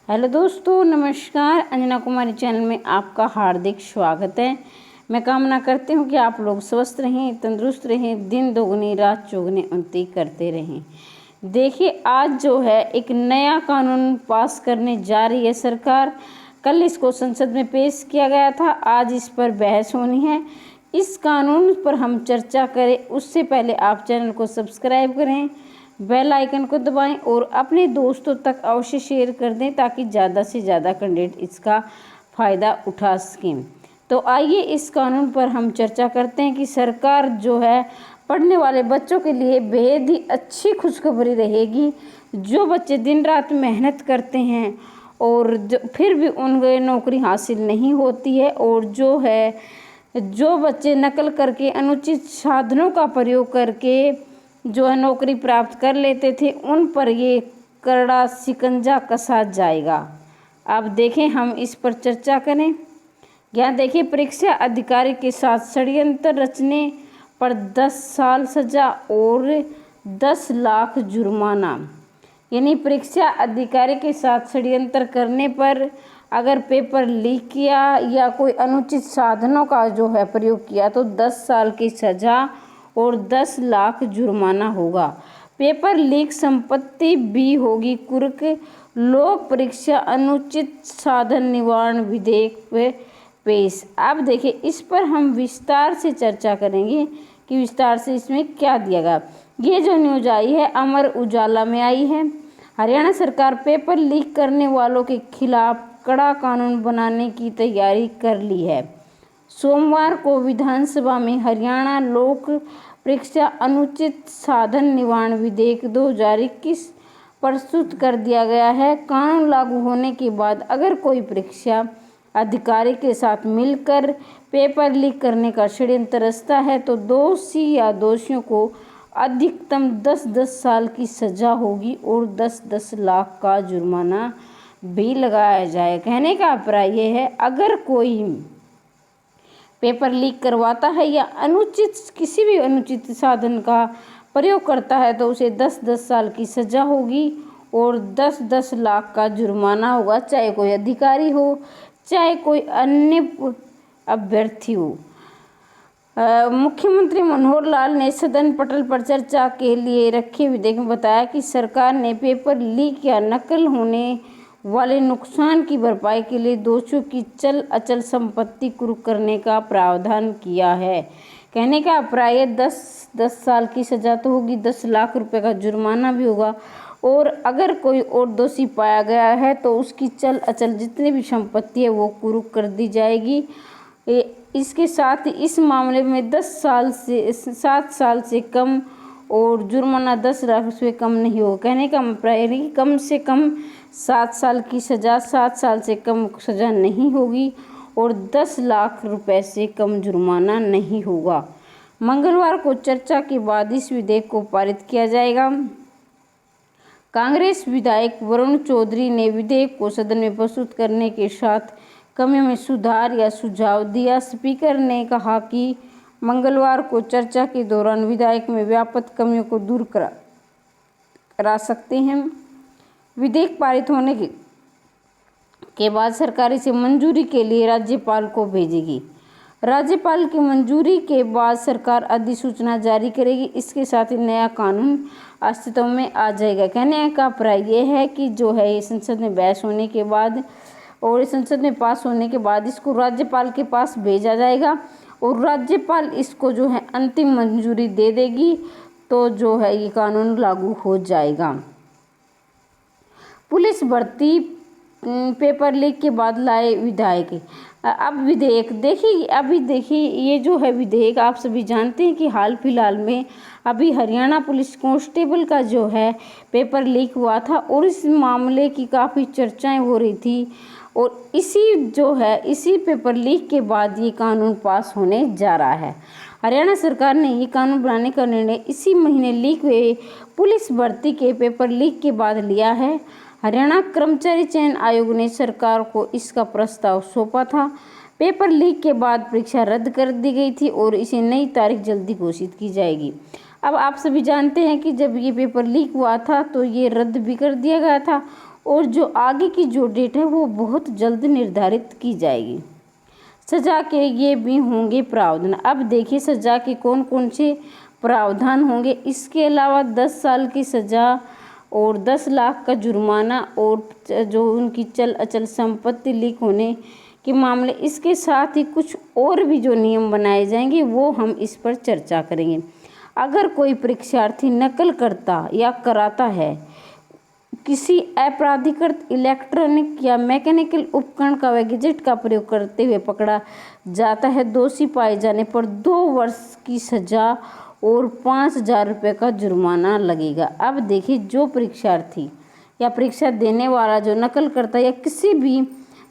Hello दोस्तों, नमस्कार। अंजना कुमारी channel में आपका हार्दिक स्वागत है। मैं कामना करती हूँ कि आप लोग स्वस्थ रहें, तंदुरुस्त रहें, दिन दोगुनी रात चौगुनी उन्नति करते रहें। देखिए, आज जो है एक नया कानून पास करने जा रही है सरकार। कल इसको संसद में पेश किया गया था, आज इस पर बहस होनी है। इस कानून पर हम चर्चा करें उससे पहले आप चैनल को सब्सक्राइब करें, बेल आइकन को दबाएं और अपने दोस्तों तक अवश्य शेयर कर दें ताकि ज़्यादा से ज़्यादा कैंडिडेट इसका फ़ायदा उठा सकें। तो आइए इस कानून पर हम चर्चा करते हैं कि सरकार जो है पढ़ने वाले बच्चों के लिए बेहद ही अच्छी खुशखबरी रहेगी। जो बच्चे दिन रात मेहनत करते हैं और फिर भी उन्हें नौकरी हासिल नहीं होती है, और जो बच्चे नकल करके अनुचित साधनों का प्रयोग करके जो है नौकरी प्राप्त कर लेते थे, उन पर ये कड़ा शिकंजा कसा जाएगा। अब देखें, हम इस पर चर्चा करें। यहाँ देखिए, परीक्षा अधिकारी के साथ षड्यंत्र रचने पर 10 साल सजा और 10 लाख जुर्माना। यानी परीक्षा अधिकारी के साथ षड्यंत्र करने पर अगर पेपर लीक किया या कोई अनुचित साधनों का जो है प्रयोग किया तो 10 साल की सजा और 10 लाख जुर्माना होगा। पेपर लीक संपत्ति भी होगी कुर्क। लोक परीक्षा अनुचित साधन निवारण विधेयक पे पेश। अब देखिए, इस पर हम विस्तार से चर्चा करेंगे कि विस्तार से इसमें क्या दिया गया। ये जो न्यूज आई है अमर उजाला में आई है। हरियाणा सरकार पेपर लीक करने वालों के खिलाफ कड़ा कानून बनाने की तैयारी कर ली है। सोमवार को विधानसभा में हरियाणा लोक परीक्षा अनुचित साधन निवारण विधेयक 2021 प्रस्तुत कर दिया गया है। कानून लागू होने के बाद अगर कोई परीक्षा अधिकारी के साथ मिलकर पेपर लीक करने का षड्यंत्र रचता है तो दोषी या दोषियों को अधिकतम 10-10 साल की सजा होगी और 10-10 लाख का जुर्माना भी लगाया जाए। कहने का अभिप्राय ये है, अगर कोई पेपर लीक करवाता है या किसी भी अनुचित साधन का प्रयोग करता है तो उसे 10-10 साल की सजा होगी और 10-10 लाख का जुर्माना होगा, चाहे कोई अधिकारी हो चाहे कोई अन्य अभ्यर्थी हो। मुख्यमंत्री मनोहर लाल ने सदन पटल पर चर्चा के लिए रखे विधेयक में बताया कि सरकार ने पेपर लीक या नकल होने वाले नुकसान की भरपाई के लिए दोषियों की चल अचल संपत्ति कुर्क करने का प्रावधान किया है। कहने का अभिप्राय 10 साल की सजा तो होगी, 10 लाख रुपए का जुर्माना भी होगा, और अगर कोई और दोषी पाया गया है तो उसकी चल अचल जितनी भी संपत्ति है वो कुर्क कर दी जाएगी। इसके साथ ही इस मामले में 7 साल से कम और जुर्माना 10 लाख रुपये कम नहीं होगा। कहने का अभिप्राय है कि कम से कम 7 साल की सज़ा, 7 साल से कम सज़ा नहीं होगी और 10 लाख रुपए से कम जुर्माना नहीं होगा। मंगलवार को चर्चा के बाद इस विधेयक को पारित किया जाएगा। कांग्रेस विधायक वरुण चौधरी ने विधेयक को सदन में प्रस्तुत करने के साथ कमियों में सुधार या सुझाव दिया। स्पीकर ने कहा कि मंगलवार को चर्चा के दौरान विधेयक में व्यापक कमियों को दूर करा सकते हैं। विधेयक पारित होने के बाद सरकार इसे मंजूरी के लिए राज्यपाल को भेजेगी। राज्यपाल की मंजूरी के बाद सरकार अधिसूचना जारी करेगी। इसके साथ ही नया कानून अस्तित्व में आ जाएगा। कहने का अभिप्राय यह है कि जो है ये संसद में बहस होने के बाद और संसद में पास होने के बाद इसको राज्यपाल के पास भेजा जाएगा और राज्यपाल इसको जो है अंतिम मंजूरी दे देगी तो जो है ये कानून लागू हो जाएगा। पुलिस भर्ती पेपर लीक के बाद लाए विधायक। अब विधेयक देखिए ये जो है विधेयक आप सभी जानते हैं कि हाल फिलहाल में अभी हरियाणा पुलिस कांस्टेबल का जो है पेपर लीक हुआ था और इस मामले की काफ़ी चर्चाएं हो रही थी और इसी पेपर लीक के बाद ये कानून पास होने जा रहा है। हरियाणा सरकार ने ये कानून बनाने का निर्णय इसी महीने लीक हुए पुलिस भर्ती के पेपर लीक के बाद लिया है। हरियाणा कर्मचारी चयन आयोग ने सरकार को इसका प्रस्ताव सौंपा था। पेपर लीक के बाद परीक्षा रद्द कर दी गई थी और इसे नई तारीख जल्दी घोषित की जाएगी। अब आप सभी जानते हैं कि जब ये पेपर लीक हुआ था तो ये रद्द भी कर दिया गया था और जो आगे की जो डेट है वो बहुत जल्द निर्धारित की जाएगी। सज़ा के ये भी होंगे प्रावधान। अब देखिए सज़ा के कौन कौन से प्रावधान होंगे। इसके अलावा 10 साल की सज़ा और 10 लाख का जुर्माना और जो उनकी चल अचल संपत्ति लीक होने के मामले, इसके साथ ही कुछ और भी जो नियम बनाए जाएंगे वो हम इस पर चर्चा करेंगे। अगर कोई परीक्षार्थी नकल करता या कराता है, किसी अपराधीकृत इलेक्ट्रॉनिक या मैकेनिकल उपकरण का व गैजेट का प्रयोग करते हुए पकड़ा जाता है, दोषी पाए जाने पर 2 वर्ष की सज़ा और 5,000 रुपये का जुर्माना लगेगा। अब देखिए जो परीक्षार्थी या परीक्षा देने वाला जो नकल करता है या किसी भी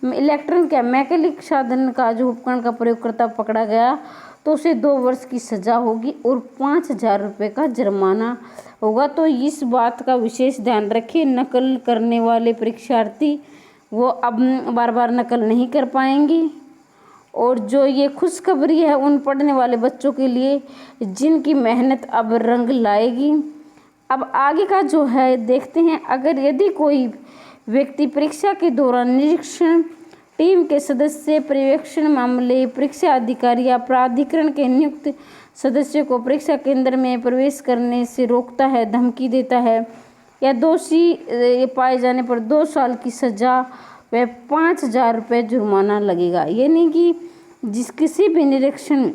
इलेक्ट्रॉनिक या मैकेनिक साधन का जो उपकरण का प्रयोग करता पकड़ा गया तो उसे 2 वर्ष की सज़ा होगी और 5,000 रुपये का जुर्माना होगा। तो इस बात का विशेष ध्यान रखिए, नकल करने वाले परीक्षार्थी वो अब बार बार नकल नहीं कर पाएंगे। और जो ये खुशखबरी है उन पढ़ने वाले बच्चों के लिए जिनकी मेहनत अब रंग लाएगी। अब आगे का जो है देखते हैं। अगर यदि कोई व्यक्ति परीक्षा के दौरान निरीक्षण टीम के सदस्य, पर्यवेक्षण मामले, परीक्षा अधिकारी या प्राधिकरण के नियुक्त सदस्य को परीक्षा केंद्र में प्रवेश करने से रोकता है, धमकी देता है या दोषी पाए जाने पर 2 साल की सज़ा व 5,000 रुपये जुर्माना लगेगा। यानी कि जिस किसी भी निरीक्षण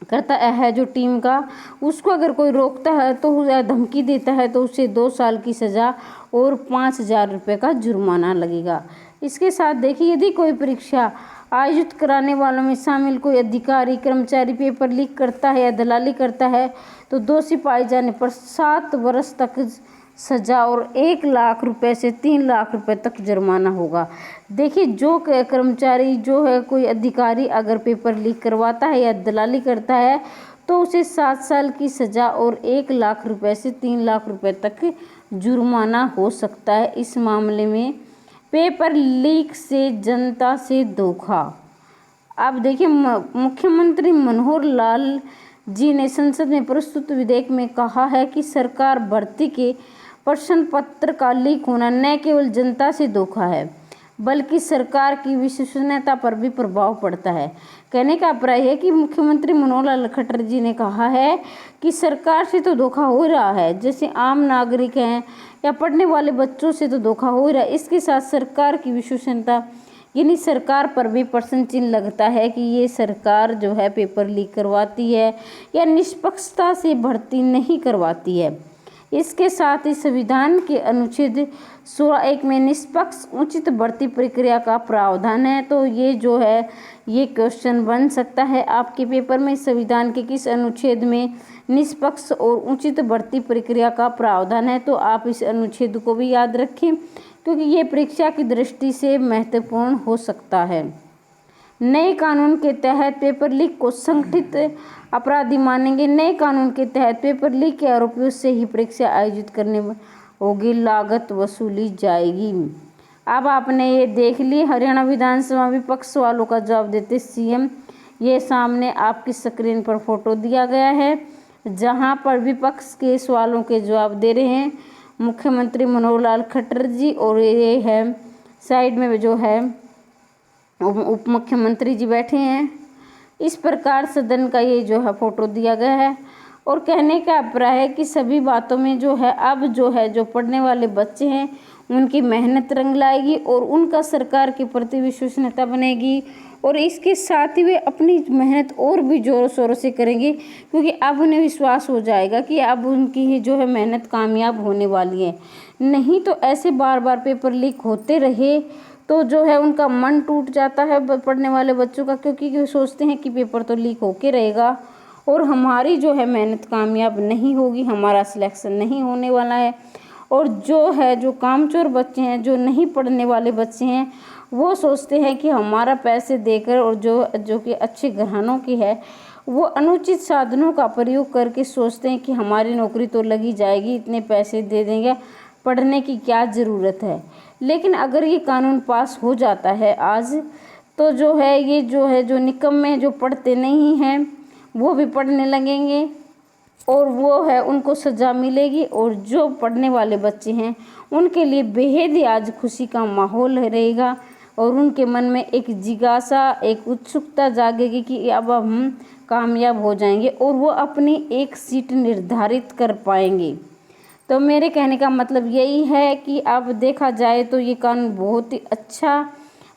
करता है जो टीम का, उसको अगर कोई रोकता है तो या धमकी देता है तो उसे 2 साल की सज़ा और 5,000 रुपये का जुर्माना लगेगा। इसके साथ देखिए यदि कोई परीक्षा आयोजित कराने वालों में शामिल कोई अधिकारी कर्मचारी पेपर लीक करता है या दलाली करता है तो दोषी पाए जाने पर 7 वर्ष तक सज़ा और 1 लाख रुपए से 3 लाख रुपए तक जुर्माना होगा। देखिए जो कर्मचारी जो है कोई अधिकारी अगर पेपर लीक करवाता है या दलाली करता है तो उसे 7 साल की सज़ा और 1 लाख रुपए से 3 लाख रुपए तक जुर्माना हो सकता है। इस मामले में पेपर लीक से जनता से धोखा। अब देखिए मुख्यमंत्री मनोहर लाल जी ने संसद में प्रस्तुत विधेयक में कहा है कि सरकार भर्ती के प्रश्न पत्र का लीक होना न केवल जनता से धोखा है बल्कि सरकार की विश्वसनीयता पर भी प्रभाव पड़ता है। कहने का अभिप्राय है कि मुख्यमंत्री मनोहर लाल खट्टर जी ने कहा है कि सरकार से तो धोखा हो रहा है, जैसे आम नागरिक हैं या पढ़ने वाले बच्चों से तो धोखा हो रहा है, इसके साथ सरकार की विश्वसनीयता यानी सरकार पर भी प्रश्न चिन्ह लगता है कि ये सरकार जो है पेपर लीक करवाती है या निष्पक्षता से भर्ती नहीं करवाती है। इसके साथ ही संविधान के अनुच्छेद 16(1) में निष्पक्ष उचित भर्ती प्रक्रिया का प्रावधान है। तो ये जो है ये क्वेश्चन बन सकता है आपके पेपर में, संविधान के किस अनुच्छेद में निष्पक्ष और उचित भर्ती प्रक्रिया का प्रावधान है। तो आप इस अनुच्छेद को भी याद रखें क्योंकि ये परीक्षा की दृष्टि से महत्वपूर्ण हो सकता है। नए कानून के तहत पेपर लीक को संगठित अपराधी मानेंगे। नए कानून के तहत पेपर लीक के आरोपियों से ही परीक्षा आयोजित करने होगी, लागत वसूली जाएगी। अब आपने ये देख ली हरियाणा विधानसभा विपक्ष वालों का जवाब देते सीएम। ये सामने आपकी स्क्रीन पर फोटो दिया गया है जहां पर विपक्ष के सवालों के जवाब दे रहे हैं मुख्यमंत्री मनोहर लाल खट्टर जी, और ये है साइड में जो है उप मुख्यमंत्री जी बैठे हैं। इस प्रकार सदन का ये जो है फोटो दिया गया है और कहने का अभिप्राय है कि सभी बातों में जो है अब जो है जो पढ़ने वाले बच्चे हैं उनकी मेहनत रंग लाएगी और उनका सरकार के प्रति विश्वसनीयता बनेगी और इसके साथ ही वे अपनी मेहनत और भी ज़ोरों शोरों से करेंगे क्योंकि अब उन्हें विश्वास हो जाएगा कि अब उनकी ही जो है मेहनत कामयाब होने वाली है। नहीं तो ऐसे बार बार पेपर लीक होते रहे तो जो है उनका मन टूट जाता है पढ़ने वाले बच्चों का, क्योंकि सोचते हैं कि पेपर तो लीक होके रहेगा और हमारी जो है मेहनत कामयाब नहीं होगी, हमारा सिलेक्शन नहीं होने वाला है। और जो है जो कामचोर बच्चे हैं, जो नहीं पढ़ने वाले बच्चे हैं, वो सोचते हैं कि हमारा पैसे देकर और जो कि अच्छे घरानों की है वो अनुचित साधनों का प्रयोग करके सोचते हैं कि हमारी नौकरी तो लगी जाएगी, इतने पैसे दे देंगे, पढ़ने की क्या ज़रूरत है। लेकिन अगर ये कानून पास हो जाता है आज तो जो है ये जो है जो निकम्मे जो पढ़ते नहीं हैं वो भी पढ़ने लगेंगे और वो है उनको सज़ा मिलेगी। और जो पढ़ने वाले बच्चे हैं उनके लिए बेहद ही आज खुशी का माहौल रहेगा और उनके मन में एक जिज्ञासा, एक उत्सुकता जागेगी कि अब हम कामयाब हो जाएंगे और वो अपनी एक सीट निर्धारित कर पाएंगे। तो मेरे कहने का मतलब यही है कि अब देखा जाए तो ये कानून बहुत ही अच्छा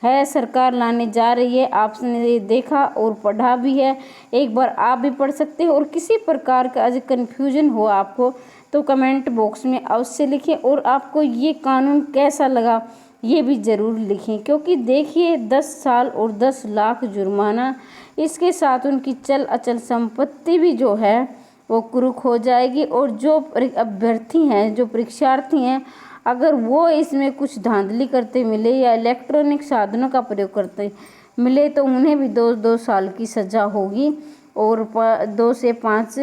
है, सरकार लाने जा रही है। आपने देखा और पढ़ा भी है, एक बार आप भी पढ़ सकते हो। और किसी प्रकार का आज कन्फ्यूजन हो आपको तो कमेंट बॉक्स में अवश्य लिखें और आपको ये कानून कैसा लगा ये भी ज़रूर लिखें। क्योंकि देखिए 10 साल और 10 लाख जुर्माना, इसके साथ उनकी चल अचल संपत्ति भी जो है वो कुरुक हो जाएगी। और जो अभ्यर्थी हैं, जो परीक्षार्थी हैं, अगर वो इसमें कुछ धांधली करते मिले या इलेक्ट्रॉनिक साधनों का प्रयोग करते मिले तो उन्हें भी 2 साल की सज़ा होगी और 2 से 5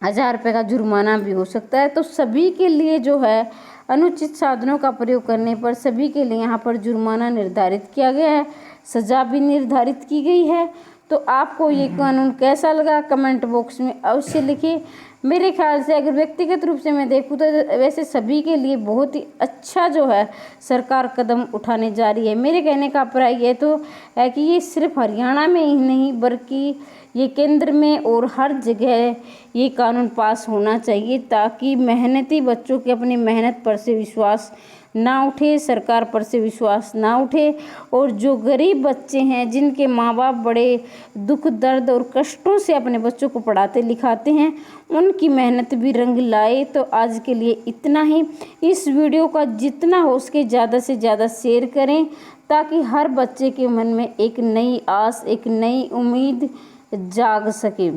हज़ार रुपये का जुर्माना भी हो सकता है। तो सभी के लिए जो है अनुचित साधनों का प्रयोग करने पर सभी के लिए यहाँ पर जुर्माना निर्धारित किया गया है, सज़ा भी निर्धारित की गई है। तो आपको ये कानून कैसा लगा कमेंट बॉक्स में अवश्य लिखिए। मेरे ख्याल से अगर व्यक्तिगत रूप से मैं देखूँ तो वैसे सभी के लिए बहुत ही अच्छा जो है सरकार कदम उठाने जा रही है। मेरे कहने का अभिप्राय ये तो है कि ये सिर्फ हरियाणा में ही नहीं बल्कि ये केंद्र में और हर जगह ये कानून पास होना चाहिए ताकि मेहनती बच्चों के अपनी मेहनत पर से विश्वास ना उठे, सरकार पर से विश्वास ना उठे। और जो गरीब बच्चे हैं जिनके माँ बाप बड़े दुख दर्द और कष्टों से अपने बच्चों को पढ़ाते लिखाते हैं, उनकी मेहनत भी रंग लाए। तो आज के लिए इतना ही। इस वीडियो का जितना हो सके ज़्यादा से ज़्यादा शेयर करें ताकि हर बच्चे के मन में एक नई आस, एक नई उम्मीद जाग सके।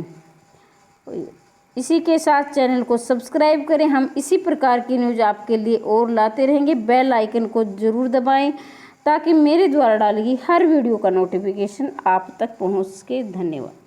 इसी के साथ चैनल को सब्सक्राइब करें। हम इसी प्रकार की न्यूज़ आपके लिए और लाते रहेंगे। बेल आइकन को ज़रूर दबाएं ताकि मेरे द्वारा डाली गई हर वीडियो का नोटिफिकेशन आप तक पहुंच सके। धन्यवाद।